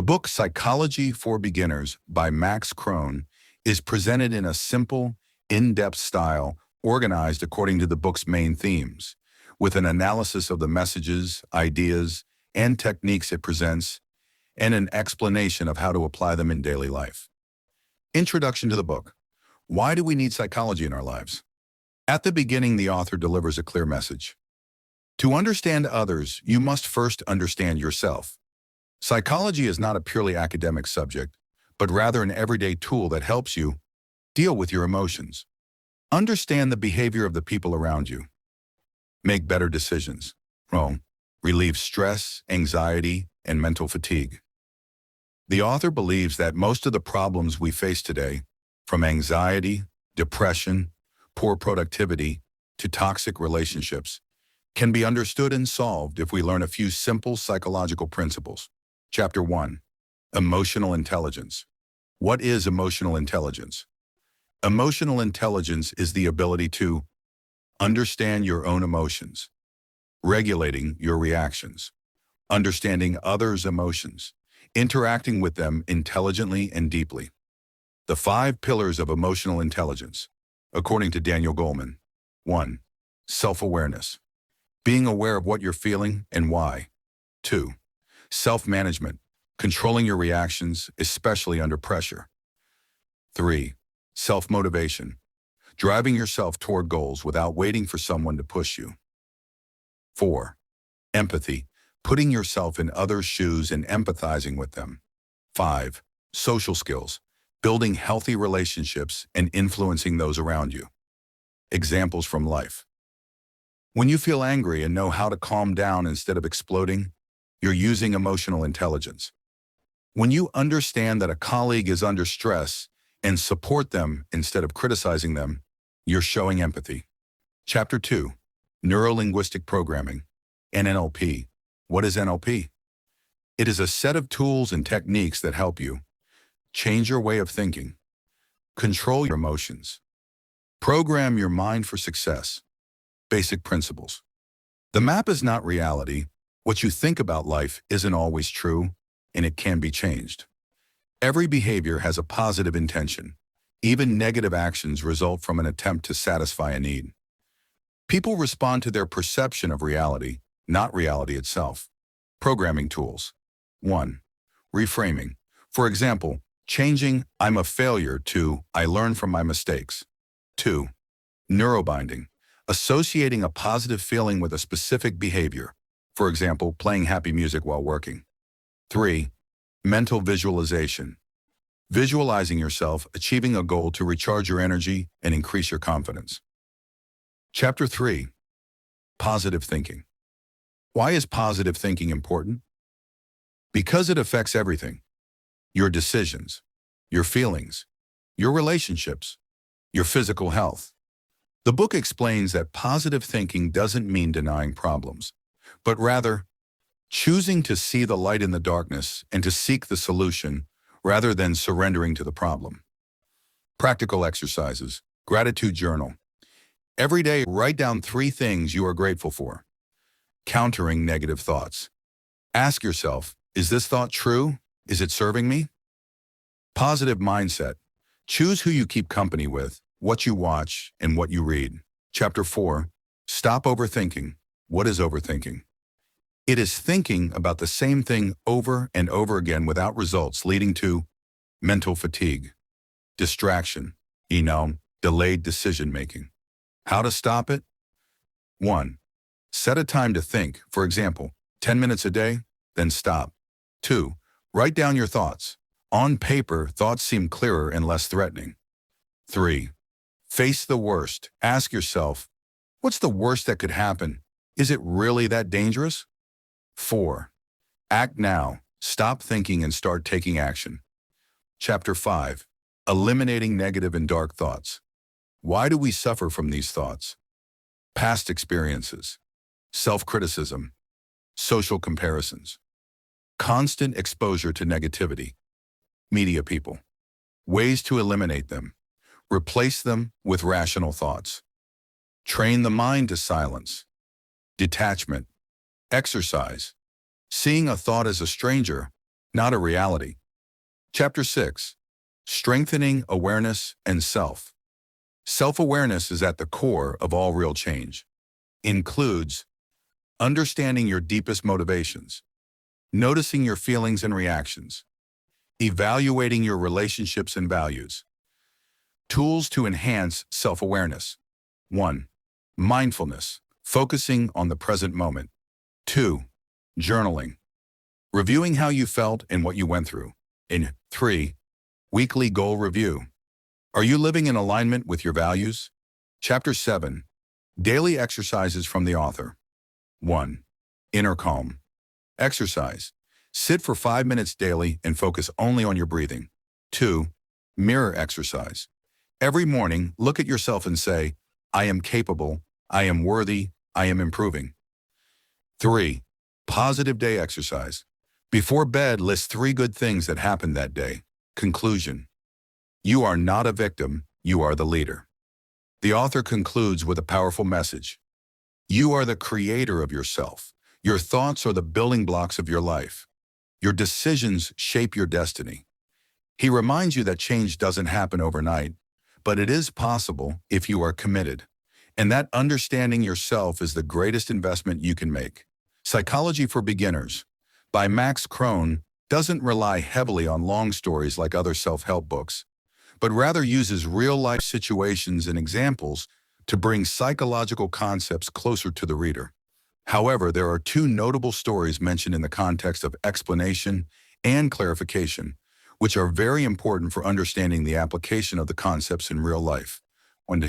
The book Psychology for Beginners by Max Krone is presented in a simple, in-depth style organized according to the book's main themes, with an analysis of the messages, ideas, and techniques it presents, and an explanation of how to apply them in daily life. Introduction to the book. Why do we need psychology in our lives? At the beginning, the author delivers a clear message. To understand others, you must first understand yourself. Psychology is not a purely academic subject, but rather an everyday tool that helps you deal with your emotions, understand the behavior of the people around you, make better decisions, relieve stress, anxiety, and mental fatigue. The author believes that most of the problems we face today, from anxiety, depression, poor productivity, to toxic relationships, can be understood and solved if we learn a few simple psychological principles. Chapter 1. Emotional Intelligence. What is emotional intelligence? Emotional intelligence is the ability to understand your own emotions, regulating your reactions, understanding others' emotions, interacting with them intelligently and deeply. The 5 pillars of emotional intelligence, according to Daniel Goleman. 1. Self-awareness. Being aware of what you're feeling and why. 2. Self-management, controlling your reactions, especially under pressure. 3. Self-motivation, driving yourself toward goals without waiting for someone to push you. 4. Empathy, putting yourself in others' shoes and empathizing with them. 5. Social skills, building healthy relationships and influencing those around you. Examples from life. When you feel angry and know how to calm down instead of exploding, you're using emotional intelligence. When you understand that a colleague is under stress and support them instead of criticizing them, you're showing empathy. Chapter 2. Neuro-Linguistic Programming, NLP. What is NLP? It is a set of tools and techniques that help you change your way of thinking, control your emotions, program your mind for success. Basic principles. The map is not reality. What you think about life isn't always true, and it can be changed. Every behavior has a positive intention. Even negative actions result from an attempt to satisfy a need. People respond to their perception of reality, not reality itself. Programming tools. 1. Reframing. For example, changing "I'm a failure" to "I learn from my mistakes." 2. Neurobinding. Associating a positive feeling with a specific behavior. For example, playing happy music while working. 3. Mental visualization. Visualizing yourself achieving a goal to recharge your energy and increase your confidence. Chapter 3. Positive thinking. Why is positive thinking important? Because it affects everything. Your decisions, your feelings, your relationships, your physical health. The book explains that positive thinking doesn't mean denying problems, but rather choosing to see the light in the darkness and to seek the solution rather than surrendering to the problem. Practical exercises. Gratitude journal. Every day, write down 3 things you are grateful for. Countering negative thoughts. Ask yourself, is this thought true? Is it serving me? Positive mindset. Choose who you keep company with, what you watch, and what you read. Chapter 4. Stop overthinking. What is overthinking? It is thinking about the same thing over and over again without results, leading to mental fatigue, distraction, delayed decision-making. How to stop it? 1. Set a time to think, for example, 10 minutes a day, then stop. 2. Write down your thoughts. On paper, thoughts seem clearer and less threatening. 3. Face the worst. Ask yourself, what's the worst that could happen? Is it really that dangerous? 4. Act now. Stop thinking and start taking action. Chapter 5. Eliminating negative and dark thoughts. Why do we suffer from these thoughts? Past experiences, self-criticism, social comparisons, constant exposure to negativity, media people. Ways to eliminate them. Replace them with rational thoughts. Train the mind to silence. Detachment. Exercise. Seeing a thought as a stranger not a reality. Chapter 6. Strengthening Awareness and Self. Self-awareness is at the core of all real change. Includes understanding your deepest motivations, noticing your feelings and reactions, evaluating your relationships and values. Tools to enhance self-awareness. 1. Mindfulness, focusing on the present moment. 2. Journaling, reviewing how you felt and what you went through. And 3. Weekly goal review. Are you living in alignment with your values? Chapter 7. Daily exercises from the author. 1. Inner calm. Exercise. Sit for 5 minutes daily and focus only on your breathing. 2. Mirror exercise. Every morning, look at yourself and say, I am capable, I am worthy, I am improving. 3. Positive day exercise. Before bed, list 3 good things that happened that day. Conclusion. You are not a victim, you are the leader. The author concludes with a powerful message. You are the creator of yourself. Your thoughts are the building blocks of your life. Your decisions shape your destiny. He reminds you that change doesn't happen overnight, but it is possible if you are committed. And that understanding yourself is the greatest investment you can make. Psychology for Beginners by Max Krone doesn't rely heavily on long stories like other self-help books, but rather uses real-life situations and examples to bring psychological concepts closer to the reader. However, there are 2 notable stories mentioned in the context of explanation and clarification, which are very important for understanding the application of the concepts in real life.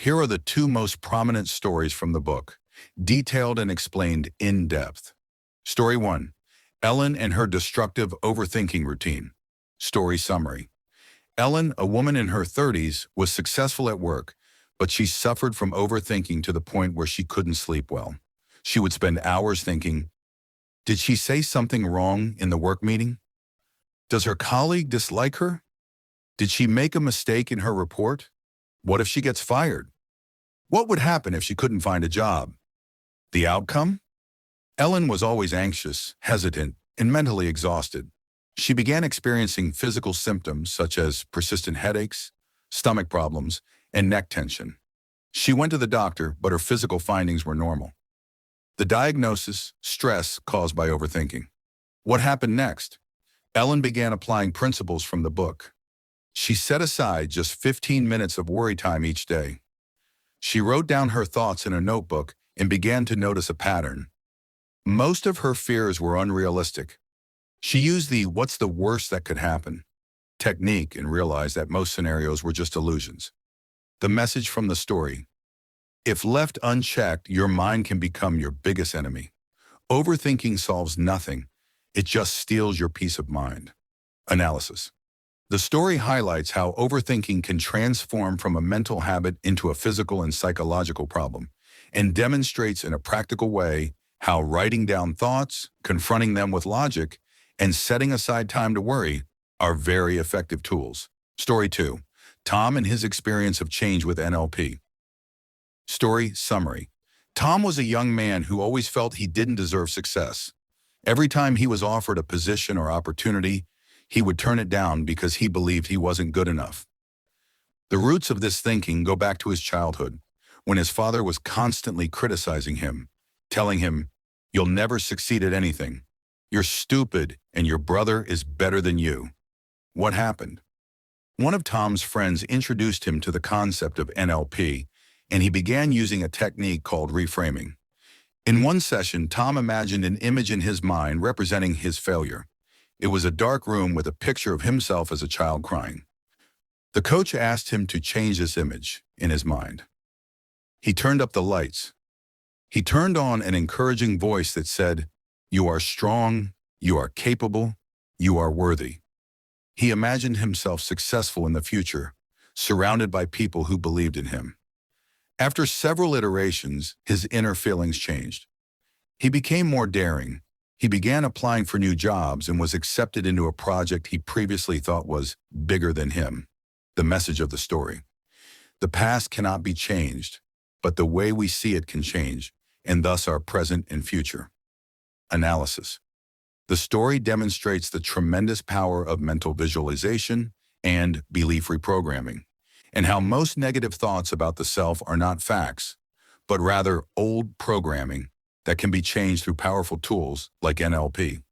Here are the 2 most prominent stories from the book, detailed and explained in depth. Story 1. Ellen and her destructive overthinking routine. Story summary. Ellen, a woman in her 30s, was successful at work, but she suffered from overthinking to the point where she couldn't sleep well. She would spend hours thinking, did she say something wrong in the work meeting? Does her colleague dislike her? Did she make a mistake in her report? What if she gets fired? What would happen if she couldn't find a job? The outcome? Ellen was always anxious, hesitant, and mentally exhausted. She began experiencing physical symptoms such as persistent headaches, stomach problems, and neck tension. She went to the doctor, but her physical findings were normal. The diagnosis: stress caused by overthinking. What happened next? Ellen began applying principles from the book. She set aside just 15 minutes of worry time each day. She wrote down her thoughts in a notebook and began to notice a pattern. Most of her fears were unrealistic. She used the "what's the worst that could happen" technique and realized that most scenarios were just illusions. The message from the story: if left unchecked, your mind can become your biggest enemy. Overthinking solves nothing. It just steals your peace of mind. Analysis. The story highlights how overthinking can transform from a mental habit into a physical and psychological problem, and demonstrates in a practical way how writing down thoughts, confronting them with logic, and setting aside time to worry are very effective tools. Story 2. Tom and his experience of change with NLP. Story summary. Tom was a young man who always felt he didn't deserve success. Every time he was offered a position or opportunity, he would turn it down because he believed he wasn't good enough. The roots of this thinking go back to his childhood, when his father was constantly criticizing him, telling him, "You'll never succeed at anything. You're stupid and your brother is better than you." What happened? One of Tom's friends introduced him to the concept of NLP, and he began using a technique called reframing. In one session, Tom imagined an image in his mind representing his failure. It was a dark room with a picture of himself as a child crying. The coach asked him to change this image in his mind. He turned up the lights. He turned on an encouraging voice that said, "You are strong, you are capable, you are worthy." He imagined himself successful in the future, surrounded by people who believed in him. After several iterations, his inner feelings changed. He became more daring. He began applying for new jobs and was accepted into a project he previously thought was bigger than him. The message of the story: the past cannot be changed, but the way we see it can change, and thus our present and future. Analysis. The story demonstrates the tremendous power of mental visualization and belief reprogramming, and how most negative thoughts about the self are not facts, but rather old programming that can be changed through powerful tools like NLP.